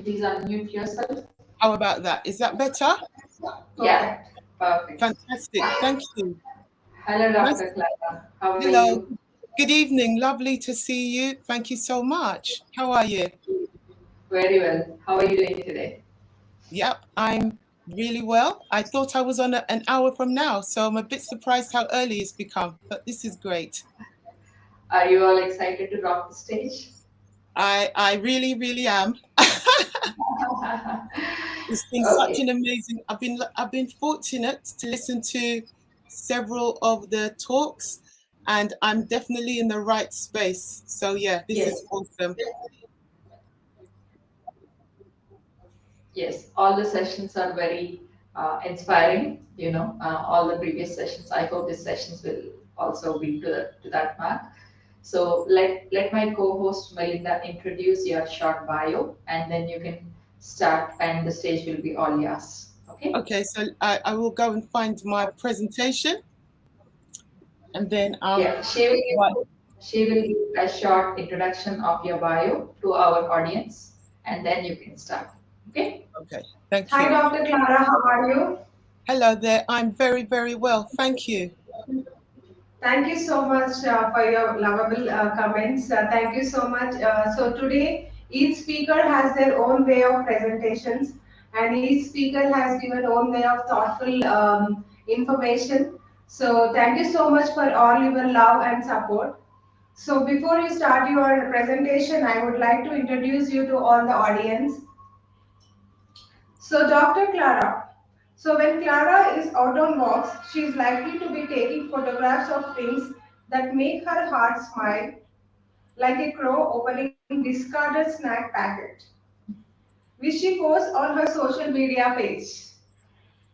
please unmute yourself? How about that? Is that better? Yeah, perfect. Fantastic. Thank you. Hello, Nice. Dr. Clara. How are Hello. you? Good evening. Lovely to see you. Thank you so much. How are you? Very well. How are you doing today? Yep, I'm really well. I thought I was on an hour from now, so I'm a bit surprised how early it's become, but this is great. Are you all excited to rock the stage? I really, really am. It's been such Okay. an amazing. I've been fortunate to listen to several of the talks, and I'm definitely in the right space. So yeah, this Yes, is awesome. yes. All the sessions are very inspiring. All the previous sessions. I hope these sessions will also be to that mark. So let my co-host Melinda introduce your short bio, and then you can start, and the stage will be all yours. Okay? Okay, so I will go and find my presentation, and then Yeah, right. she will give a short introduction of your bio to our audience, and then you can start. Okay? Okay, thank Hi, you. Dr. Clara. How are you? Hello there. I'm very, very well. Thank you. Thank you so much for your lovable comments. Thank you so much. So today, each speaker has their own way of presentations, and each speaker has given own way of thoughtful information. So thank you so much for all your love and support. So before you start your presentation, I would like to introduce you to all the audience. So Dr. Clara. So when Clara is out on walks, she is likely to be taking photographs of things that make her heart smile, like a crow opening discarded snack packet, which she posts on her social media page.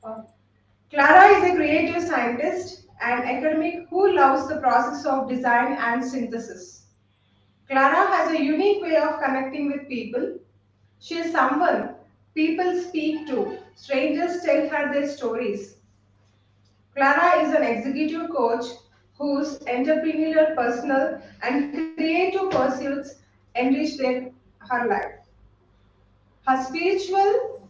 Uh, Clara is a creative scientist and academic who loves the process of design and synthesis. Clara has a unique way of connecting with people. She is someone people speak to. Strangers tell her their stories. Clara is an executive coach whose entrepreneurial, personal, and creative pursuits enrich her life. Her spiritual,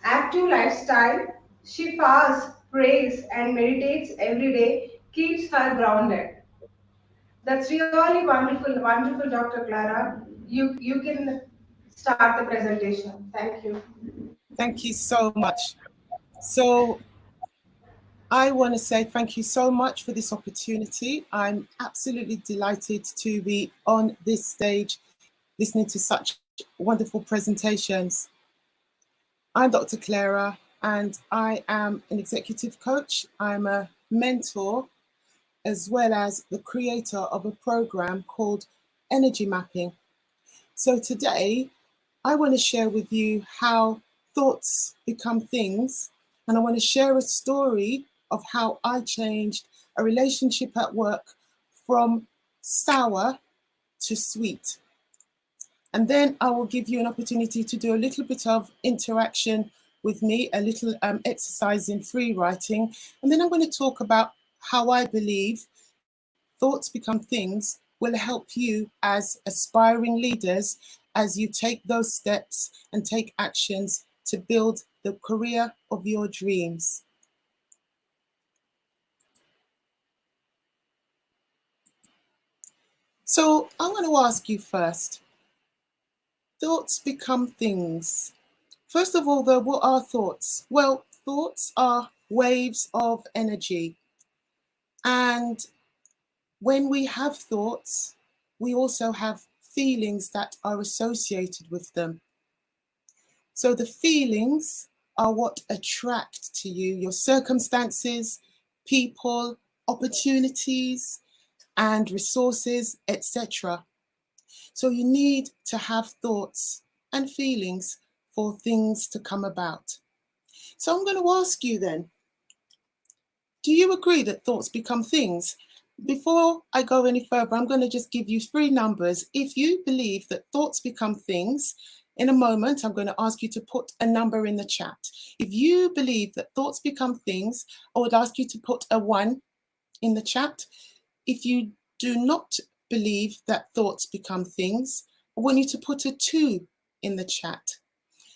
active lifestyle, she fasts, prays, and meditates every day, keeps her grounded. That's really wonderful, wonderful, Dr. Clara. You can start the presentation. Thank you. Thank you so much. So I want to say thank you so much for this opportunity. I'm absolutely delighted to be on this stage listening to such wonderful presentations. I'm Dr. Clara, and I am an executive coach. I'm a mentor, as well as the creator of a program called Energy Mapping. So today, I want to share with you how thoughts become things, and I want to share a story of how I changed a relationship at work from sour to sweet. And then I will give you an opportunity to do a little bit of interaction with me, a little exercise in free writing. And then I'm going to talk about how I believe thoughts become things will help you as aspiring leaders as you take those steps and take actions to build the career of your dreams. So I want to ask you first, thoughts become things. First of all, though, what are thoughts? Well, thoughts are waves of energy. And when we have thoughts, we also have feelings that are associated with them. So the feelings are what attract to you your circumstances, people, opportunities, and resources, etc. So you need to have thoughts and feelings for things to come about. So I'm going to ask you then, do you agree that thoughts become things? Before I go any further, I'm going to just give you three numbers. If you believe that thoughts become things, in a moment, I'm going to ask you to put a number in the chat. If you believe that thoughts become things, I would ask you to put a 1 in the chat. If you do not believe that thoughts become things, I want you to put a 2 in the chat.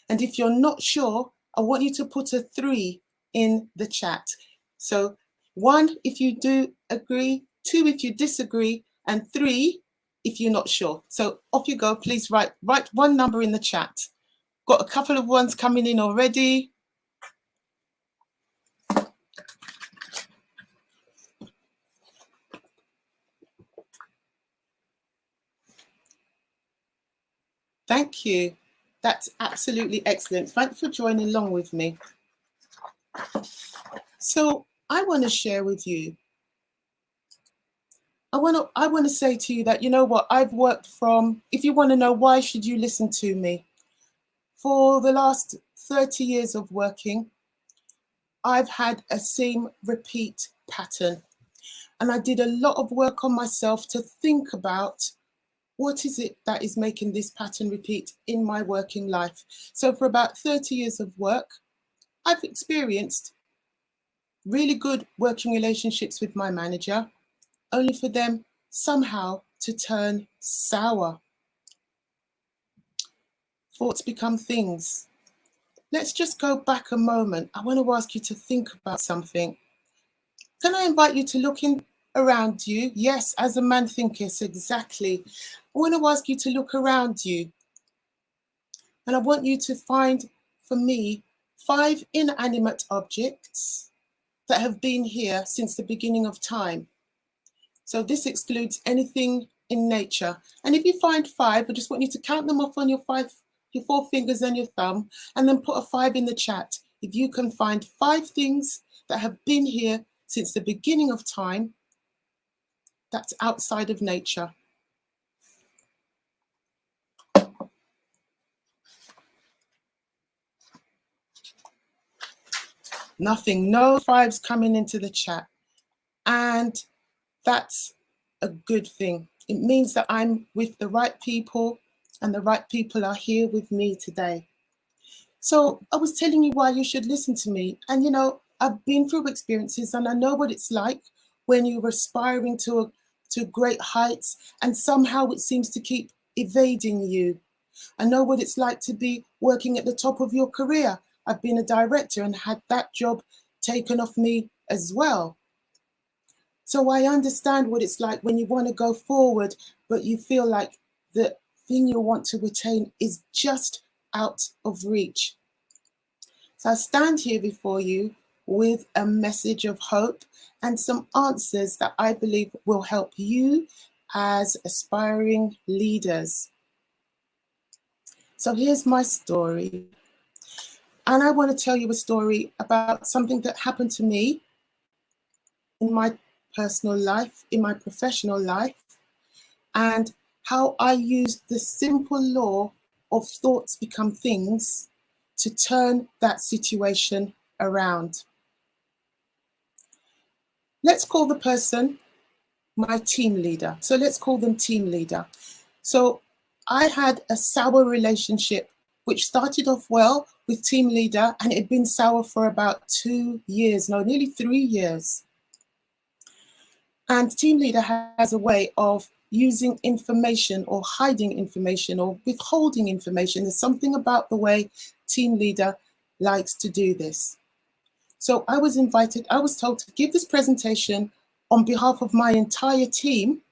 And if you're not sure, I want you to put a 3 in the chat. So 1 if you do agree, 2 if you disagree, and 3 if you're not sure. So off you go. Please write one number in the chat. Got a couple of ones coming in already. Thank you. That's absolutely excellent. Thanks for joining along with me. So I want to share with you. I want to say to you that, you know what, I've worked from, if you want to know why should you listen to me, for the last 30 years of working, I've had a same repeat pattern. And I did a lot of work on myself to think about what is it that is making this pattern repeat in my working life. So for about 30 years of work, I've experienced really good working relationships with my manager, only for them somehow to turn sour. Thoughts become things. Let's just go back a moment. I want to ask you to think about something. Can I invite you to look in around you? Yes, as a man thinketh, exactly. I want to ask you to look around you. And I want you to find, for me, 5 inanimate objects that have been here since the beginning of time. So this excludes anything in nature. And if you find 5, I just want you to count them off on your 4 fingers and your thumb, and then put a 5 in the chat. If you can find 5 things that have been here since the beginning of time, that's outside of nature. Nothing, no 5s coming into the chat. And that's a good thing. It means that I'm with the right people, and the right people are here with me today. So I was telling you why you should listen to me. And you know, I've been through experiences, and I know what it's like when you're aspiring to great heights and somehow it seems to keep evading you. I know what it's like to be working at the top of your career. I've been a director and had that job taken off me as well. So I understand what it's like when you want to go forward, but you feel like the thing you want to retain is just out of reach. So I stand here before you with a message of hope and some answers that I believe will help you as aspiring leaders. So here's my story. And I want to tell you a story about something that happened to me in my personal life, in my professional life, and how I used the simple law of thoughts become things to turn that situation around. Let's call the person my team leader. So let's call them team leader. So I had a sour relationship, which started off well with team leader, and it had been sour for about 2 years, no, nearly 3 years. And team leader has a way of using information or hiding information or withholding information. There's something about the way team leader likes to do this. So I was told to give this presentation on behalf of my entire team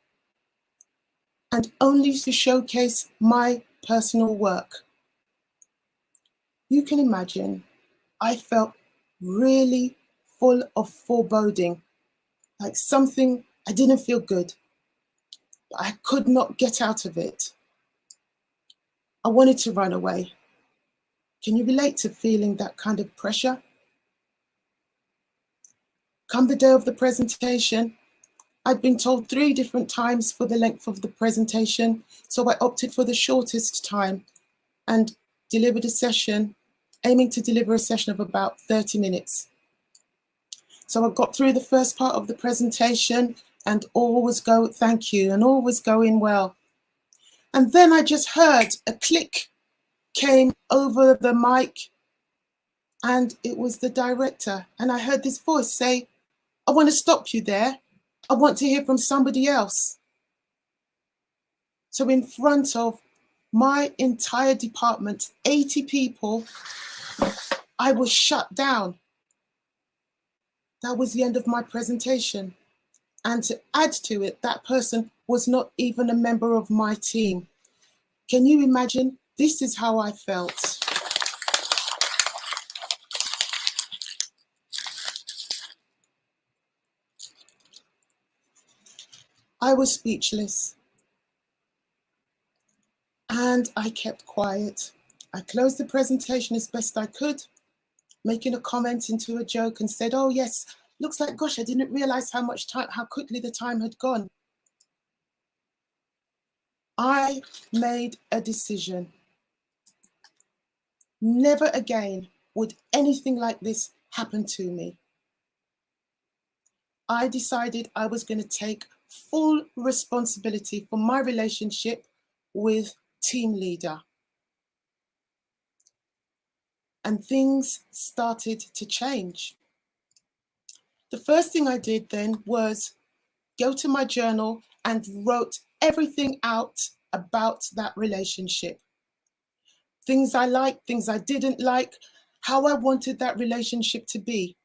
and only to showcase my personal work. You can imagine, I felt really full of foreboding, like something, I didn't feel good. I could not get out of it. I wanted to run away. Can you relate to feeling that kind of pressure? Come the day of the presentation, I'd been told 3 different times for the length of the presentation, so I opted for the shortest time and delivered a session, aiming to deliver a session of about 30 minutes. So I got through the first part of the presentation and all was going well. And then I just heard a click came over the mic, and it was the director. And I heard this voice say, "I want to stop you there. I want to hear from somebody else." So in front of My entire department, 80 people, I was shut down. That was the end of my presentation. And to add to it, that person was not even a member of my team. Can you imagine? This is how I felt. I was speechless. And I kept quiet. I closed the presentation as best I could, making a comment into a joke, and said, oh yes, looks like, gosh, I didn't realize how quickly the time had gone. I made a decision. Never again would anything like this happen to me. I decided I was going to take full responsibility for my relationship with team leader. And things started to change. The first thing I did then was go to my journal and wrote everything out about that relationship. Things I liked, things I didn't like, how I wanted that relationship to be.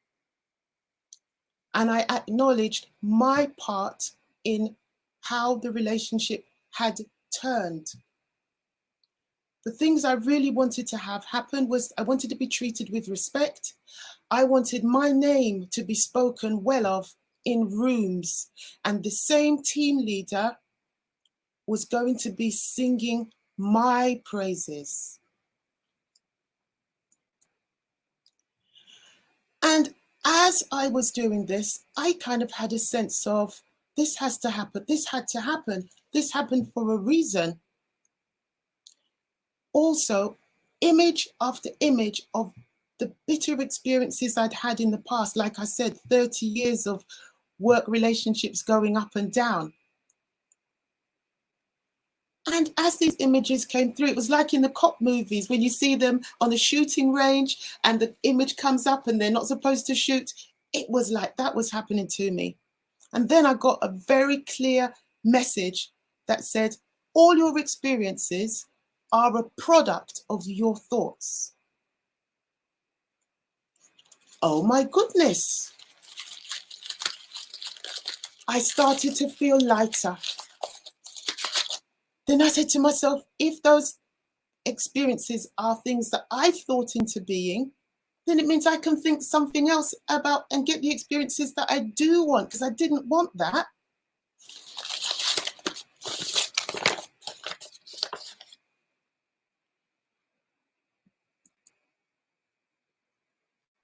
And I acknowledged my part in how the relationship had turned. The things I really wanted to have happen was I wanted to be treated with respect. I wanted my name to be spoken well of in rooms. And the same team leader was going to be singing my praises. And as I was doing this, I kind of had a sense of this has to happen. This had to happen. This happened for a reason. Also, image after image of the bitter experiences I'd had in the past. Like I said, 30 years of work relationships going up and down. And as these images came through, it was like in the cop movies when you see them on the shooting range and the image comes up and they're not supposed to shoot. It was like that was happening to me. And then I got a very clear message that said, all your experiences are a product of your thoughts. Oh my goodness. I started to feel lighter. Then I said to myself, if those experiences are things that I've thought into being, then it means I can think something else about and get the experiences that I do want, because I didn't want that.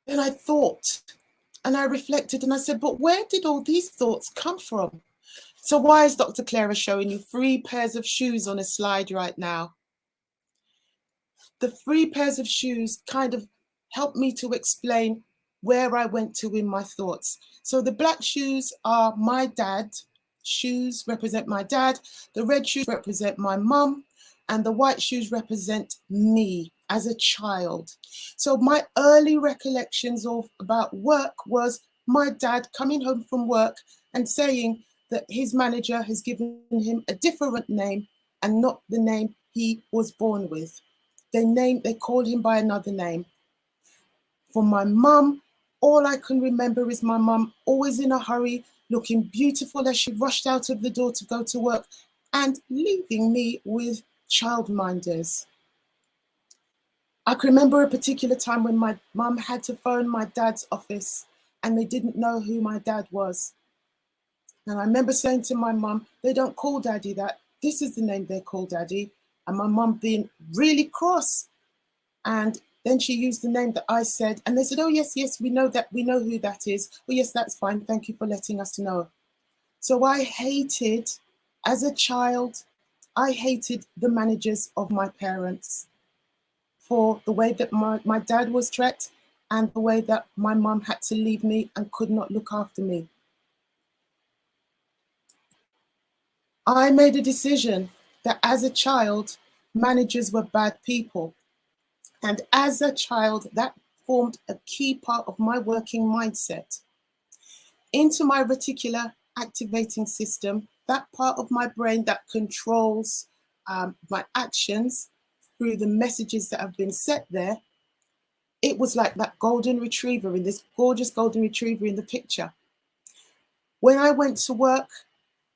Then I thought and I reflected and I said, but where did all these thoughts come from? So why is Dr. Clara showing you 3 pairs of shoes on a slide right now? The 3 pairs of shoes kind of helped me to explain where I went to in my thoughts. So the black shoes are my dad. Shoes represent my dad. The red shoes represent my mum. And the white shoes represent me as a child. So my early recollections about work was my dad coming home from work and saying that his manager has given him a different name and not the name he was born with. They called him by another name. For my mum, all I can remember is my mum always in a hurry, looking beautiful as she rushed out of the door to go to work and leaving me with childminders. I can remember a particular time when my mum had to phone my dad's office and they didn't know who my dad was. And I remember saying to my mum, they don't call daddy that. This is the name they call daddy. And my mum being really cross. And then she used the name that I said. And they said, oh, yes, we know that. We know who that is. Oh, yes, that's fine. Thank you for letting us know. So I hated, as a child, I hated the managers of my parents for the way that my dad was treated and the way that my mum had to leave me and could not look after me. I made a decision that as a child, managers were bad people. And as a child, that formed a key part of my working mindset. Into my reticular activating system, that part of my brain that controls my actions, through the messages that have been set there, it was like that golden retriever, in this gorgeous golden retriever in the picture. When I went to work,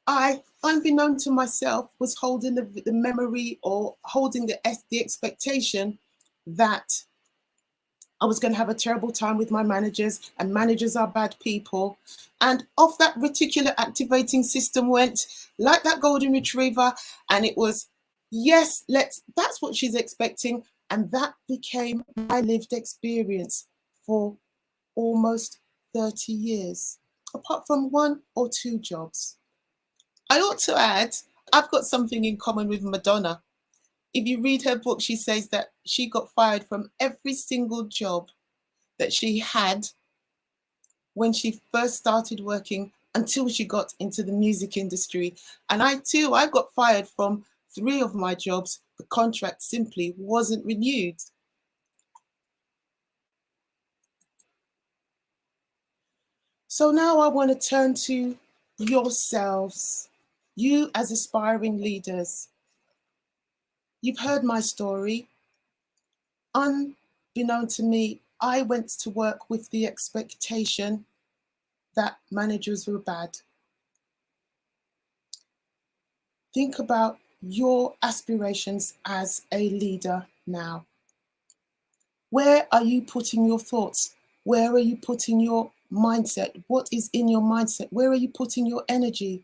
I, unbeknown to myself, was holding the memory, or holding the expectation that I was going to have a terrible time with my managers, and managers are bad people. And off that reticular activating system went, like that golden retriever, and it was, yes, that's what she's expecting. And that became my lived experience for almost 30 years, apart from 1 or 2 jobs. I ought to add, I've got something in common with Madonna. If you read her book, she says that she got fired from every single job that she had when she first started working until she got into the music industry. And I too, I got fired from 3 of my jobs. The contract simply wasn't renewed. So now I want to turn to yourselves, you as aspiring leaders. You've heard my story. Unbeknown to me, I went to work with the expectation that managers were bad. Think about your aspirations as a leader now. Where are you putting your thoughts? Where are you putting your mindset? What is in your mindset? Where are you putting your energy?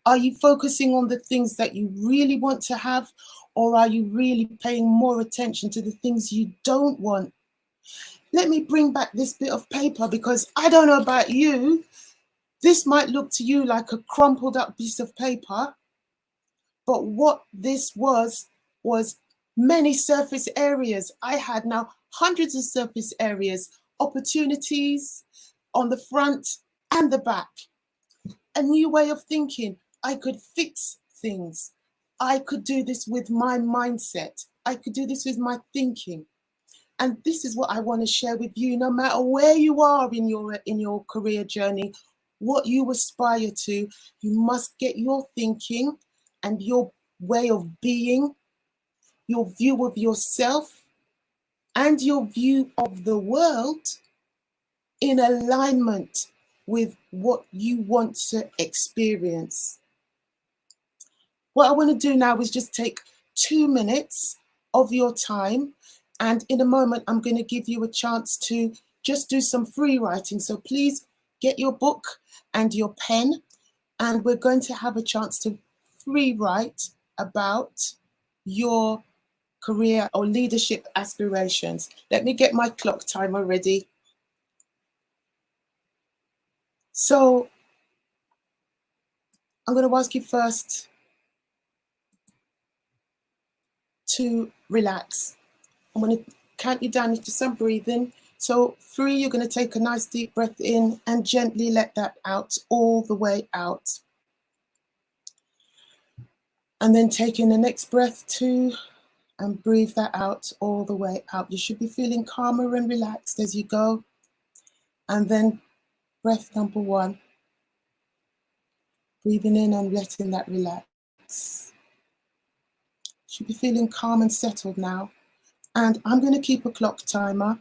Are you focusing on the things that you really want to have, or are you really paying more attention to the things you don't want? Let me bring back this bit of paper, because I don't know about you. This might look to you like a crumpled up piece of paper, but what this was many surface areas. I had now hundreds of surface areas, opportunities on the front and the back. A new way of thinking. I could fix things. I could do this with my mindset. I could do this with my thinking. And this is what I want to share with you. No matter where you are in your career journey, what you aspire to, you must get your thinking and your way of being, your view of yourself and your view of the world in alignment with what you want to experience. What I want to do now is just take 2 minutes of your time, and in a moment I'm going to give you a chance to just do some free writing. So please get your book and your pen, and we're going to have a chance to free write about your career or leadership aspirations. Let me get my clock timer ready. So I'm going to ask you first to relax. I'm going to count you down into some breathing. So 3, you're going to take a nice deep breath in and gently let that out, all the way out. And then take in the next breath, 2, and breathe that out all the way out. You should be feeling calmer and relaxed as you go. And then breath number 1, breathing in and letting that relax. Should be feeling calm and settled now. And I'm going to keep a clock timer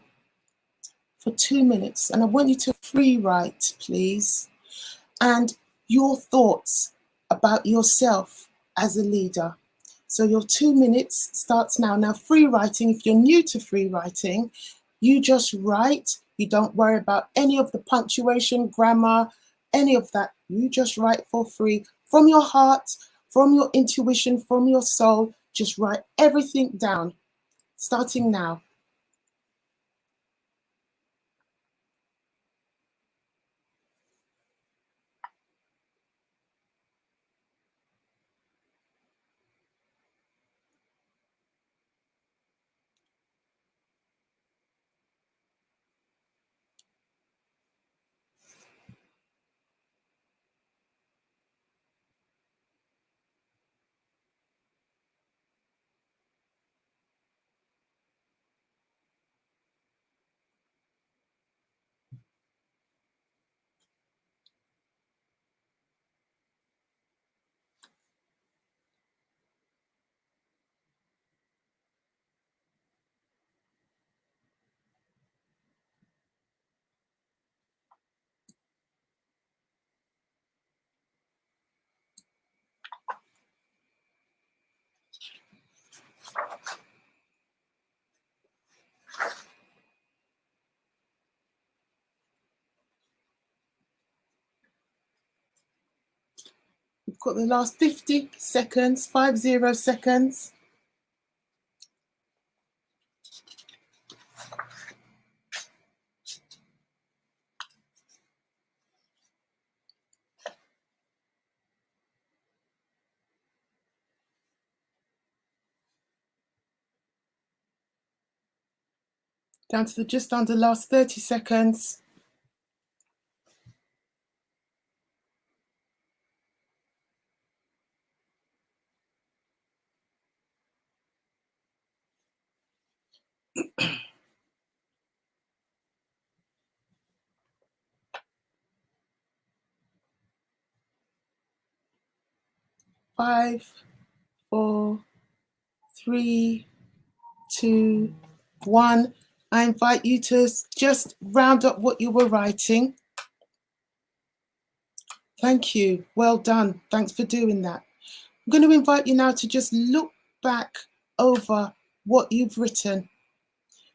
for 2 minutes. And I want you to free write, please, and your thoughts about yourself as a leader. So your 2 minutes starts now. Now, free writing, if you're new to free writing, you just write. You don't worry about any of the punctuation, grammar, any of that. You just write for free from your heart, from your intuition, from your soul. Just write everything down, starting now. got the last 50 seconds, 50 seconds. Down to the just under last 30 seconds. Five, 4, 3, 2, 1. I invite you to just round up what you were writing. Thank you. Well done. Thanks for doing that. I'm going to invite you now to just look back over what you've written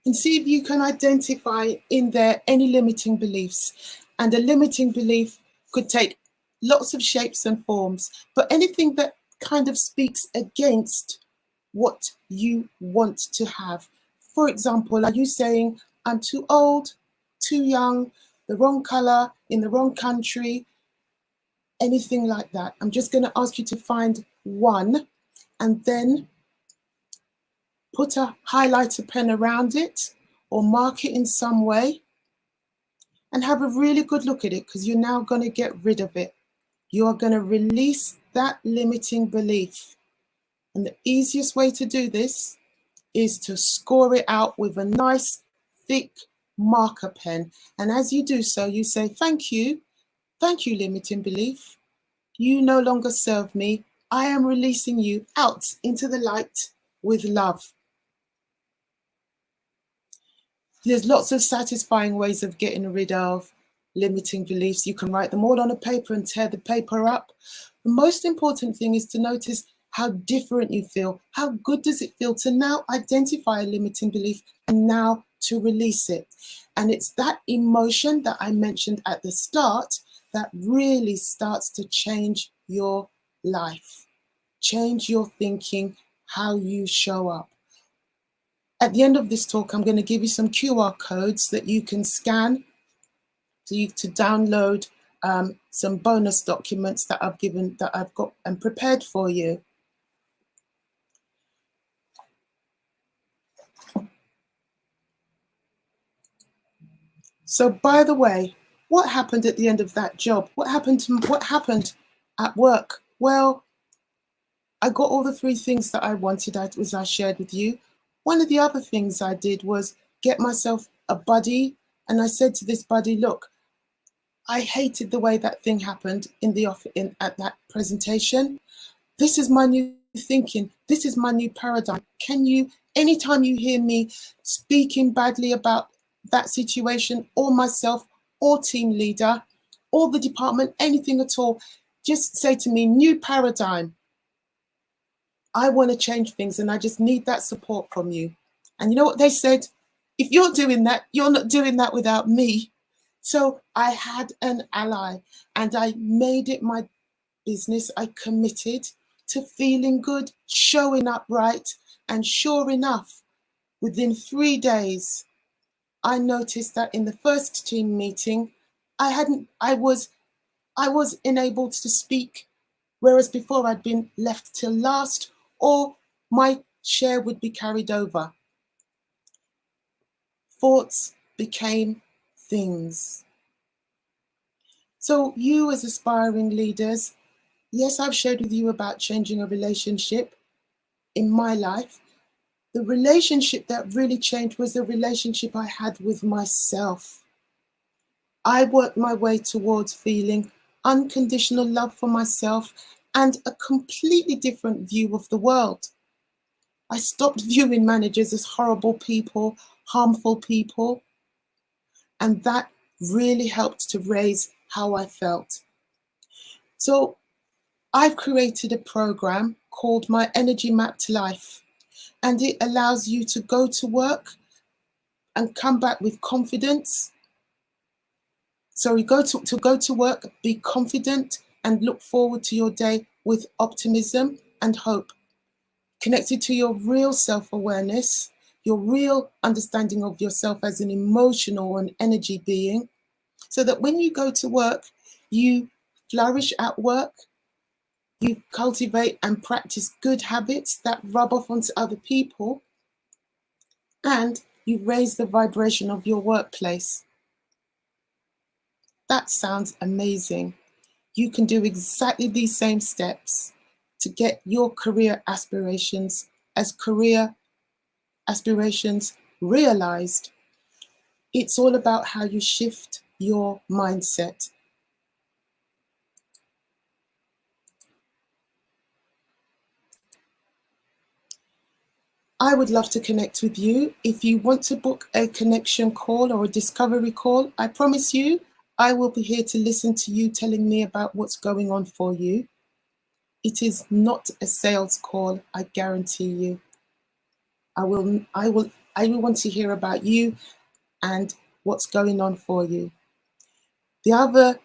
and see if you can identify in there any limiting beliefs. And a limiting belief could take lots of shapes and forms, but anything that kind of speaks against what you want to have. For example, are you saying, I'm too old, too young, the wrong color, in the wrong country, anything like that? I'm just going to ask you to find one and then put a highlighter pen around it or mark it in some way and have a really good look at it, because you're now going to get rid of it. You are going to release that limiting belief. And the easiest way to do this is to score it out with a nice thick marker pen. And as you do so, you say, thank you, limiting belief. You no longer serve me. I am releasing you out into the light with love. There's lots of satisfying ways of getting rid of limiting beliefs. You can write them all on a paper and tear the paper up. The most important thing is to notice how different you feel. How good does it feel to now identify a limiting belief and now to release it? And it's that emotion that I mentioned at the start that really starts to change your life, change your thinking, how you show up. At the end of this talk, I'm going to give you some QR codes that you can scan to download some bonus documents that I've got and prepared for you. So, by the way, what happened at the end of that job? What happened at work? Well, I got all the 3 things that I wanted, as I shared with you. One of the other things I did was get myself a buddy, and I said to this buddy, look, I hated the way that thing happened in the office at that presentation. This is my new thinking. This is my new paradigm. Can you, anytime you hear me speaking badly about that situation or myself or team leader or the department, anything at all, just say to me, new paradigm. I want to change things and I just need that support from you. And you know what they said? If you're doing that, you're not doing that without me. So I had an ally and I made it my business. I committed to feeling good, showing up right. And sure enough, within 3 days, I noticed that in the first team meeting, I was enabled to speak, whereas before I'd been left till last, or my share would be carried over. Thoughts became things. So you as aspiring leaders, yes, I've shared with you about changing a relationship in my life. The relationship that really changed was the relationship I had with myself. I worked my way towards feeling unconditional love for myself and a completely different view of the world. I stopped viewing managers as horrible people, harmful people, and that really helped to raise how I felt. So I've created a program called My Energy Map to Life, and it allows you to go to work and come back with confidence. So you go to work, be confident and look forward to your day with optimism and hope, connected to your real self-awareness, your real understanding of yourself as an emotional and energy being, so that when you go to work, you flourish at work, you cultivate and practice good habits that rub off onto other people, and you raise the vibration of your workplace. That sounds amazing. You can do exactly these same steps to get your career aspirations realized. It's all about how you shift your mindset. I would love to connect with you. If you want to book a connection call or a discovery call, I promise you, I will be here to listen to you telling me about what's going on for you. It is not a sales call, I guarantee you. I will want to hear about you and what's going on for you. The other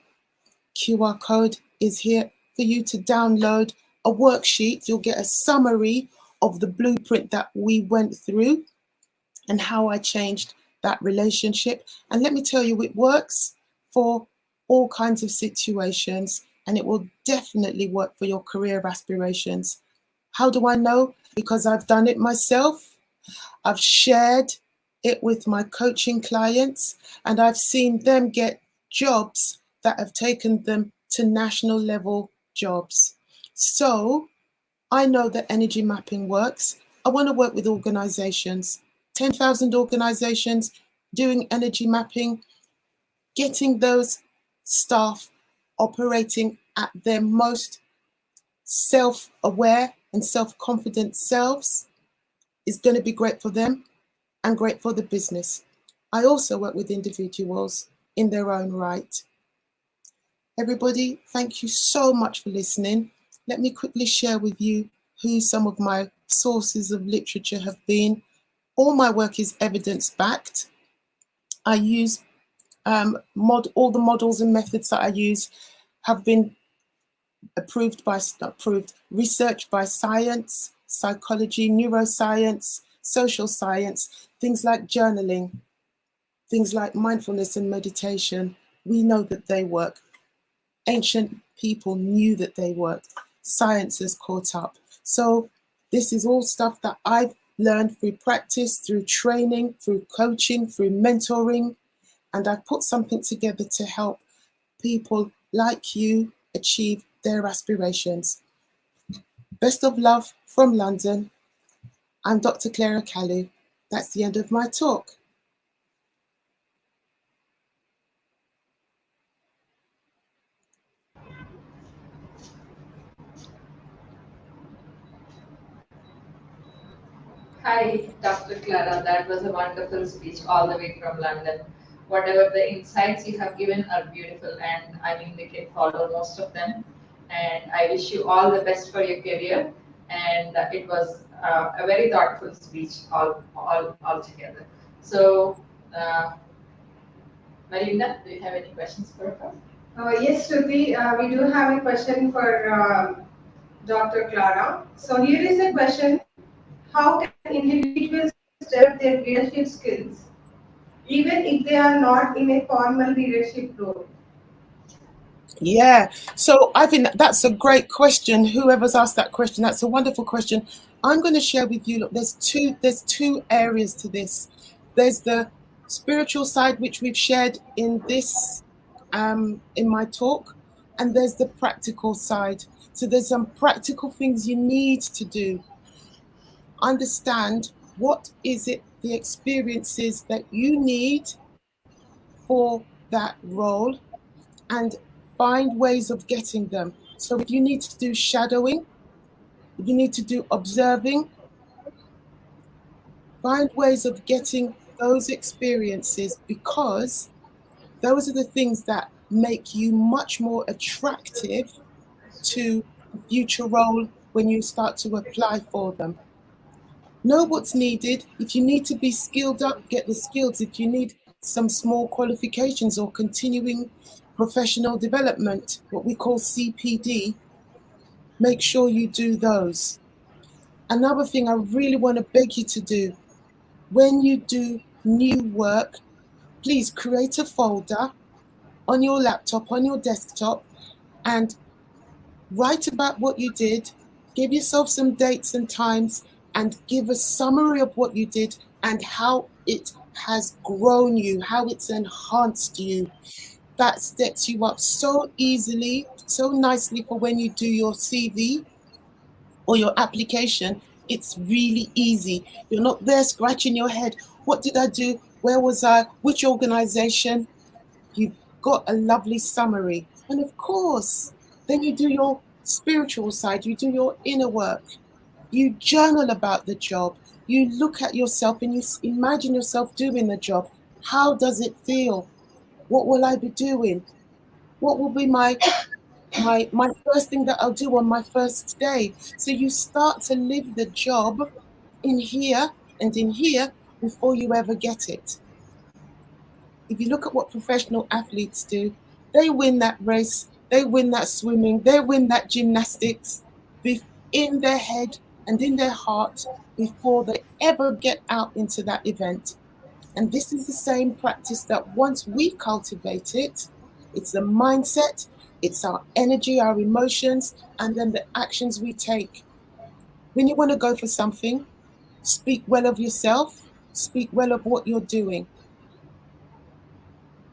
QR code is here for you to download a worksheet. You'll get a summary of the blueprint that we went through and how I changed that relationship. And let me tell you, it works for all kinds of situations, and it will definitely work for your career aspirations. How do I know? Because I've done it myself. I've shared it with my coaching clients, and I've seen them get jobs that have taken them to national level jobs. So I know that energy mapping works. I want to work with organizations, 10,000 organizations doing energy mapping, getting those staff operating at their most self-aware and self-confident selves is going to be great for them and great for the business. I also work with individuals in their own right. Everybody, thank you so much for listening. Let me quickly share with you who some of my sources of literature have been. All my work is evidence-backed. I use all the models and methods that I use have been researched by science, psychology, neuroscience, social science, things like journaling, things like mindfulness and meditation. We know that they work. Ancient people knew that they worked. Science has caught up. So this is all stuff that I've learned through practice, through training, through coaching, through mentoring, and I've put something together to help people like you achieve their aspirations. Best of love from London. I'm Dr. Clara Kalu. That's the end of my talk. Hi, Dr. Clara. That was a wonderful speech all the way from London. Whatever the insights you have given are beautiful, and I mean, we can follow most of them. And I wish you all the best for your career. And it was a very thoughtful speech all together. So, Melinda, do you have any questions for her? Yes, Shruti, we do have a question for Dr. Clara. So here is a question: how can individuals develop their leadership skills, even if they are not in a formal leadership role? Yeah, so I think that's a great question. Whoever's asked that question, that's a wonderful question. I'm going to share with you. Look, there's two areas to this. There's the spiritual side, which we've shared in this in my talk, and there's the practical side. So there's some practical things you need to do. Understand what is it, the experiences that you need for that role, and find ways of getting them. So if you need to do shadowing, if you need to do observing, find ways of getting those experiences, because those are the things that make you much more attractive to a future role when you start to apply for them. Know what's needed. If you need to be skilled up, get the skills. If you need some small qualifications or continuing professional development, what we call CPD, make sure you do those. Another thing I really want to beg you to do, when you do new work, please create a folder on your laptop, on your desktop, and write about what you did, give yourself some dates and times, and give a summary of what you did and how it has grown you, how it's enhanced you. That sets you up so easily, so nicely for when you do your CV or your application. It's really easy. You're not there scratching your head. What did I do? Where was I? Which organization? You've got a lovely summary. And of course, then you do your spiritual side, you do your inner work, you journal about the job, you look at yourself and you imagine yourself doing the job. How does it feel? What will I be doing? What will be my first thing that I'll do on my first day? So you start to live the job in here and in here before you ever get it. If you look at what professional athletes do, they win that race, they win that swimming, they win that gymnastics in their head and in their heart before they ever get out into that event. And this is the same practice that once we cultivate it, it's the mindset, it's our energy, our emotions, and then the actions we take. When you want to go for something, speak well of yourself, speak well of what you're doing.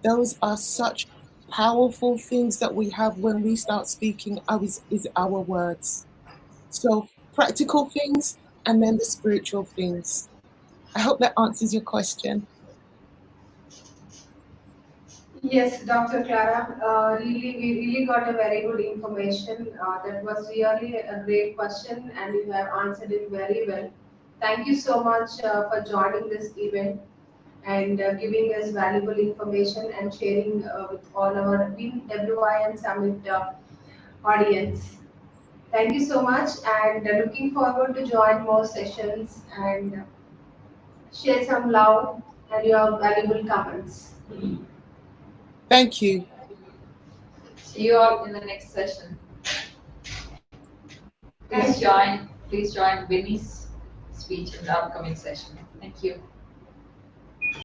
Those are such powerful things that we have when we start speaking is our words. So practical things and then the spiritual things. I hope that answers your question. Yes, Dr. Clara, we really got a very good information. That was really a great question, and you have answered it very well. Thank you so much for joining this event and giving us valuable information and sharing with all our WIN Summit audience. Thank you so much, and looking forward to join more sessions and share some love and your valuable comments. Thank you. See you all in the next session. Thank you. Please join Winnie's speech in the upcoming session. Thank you.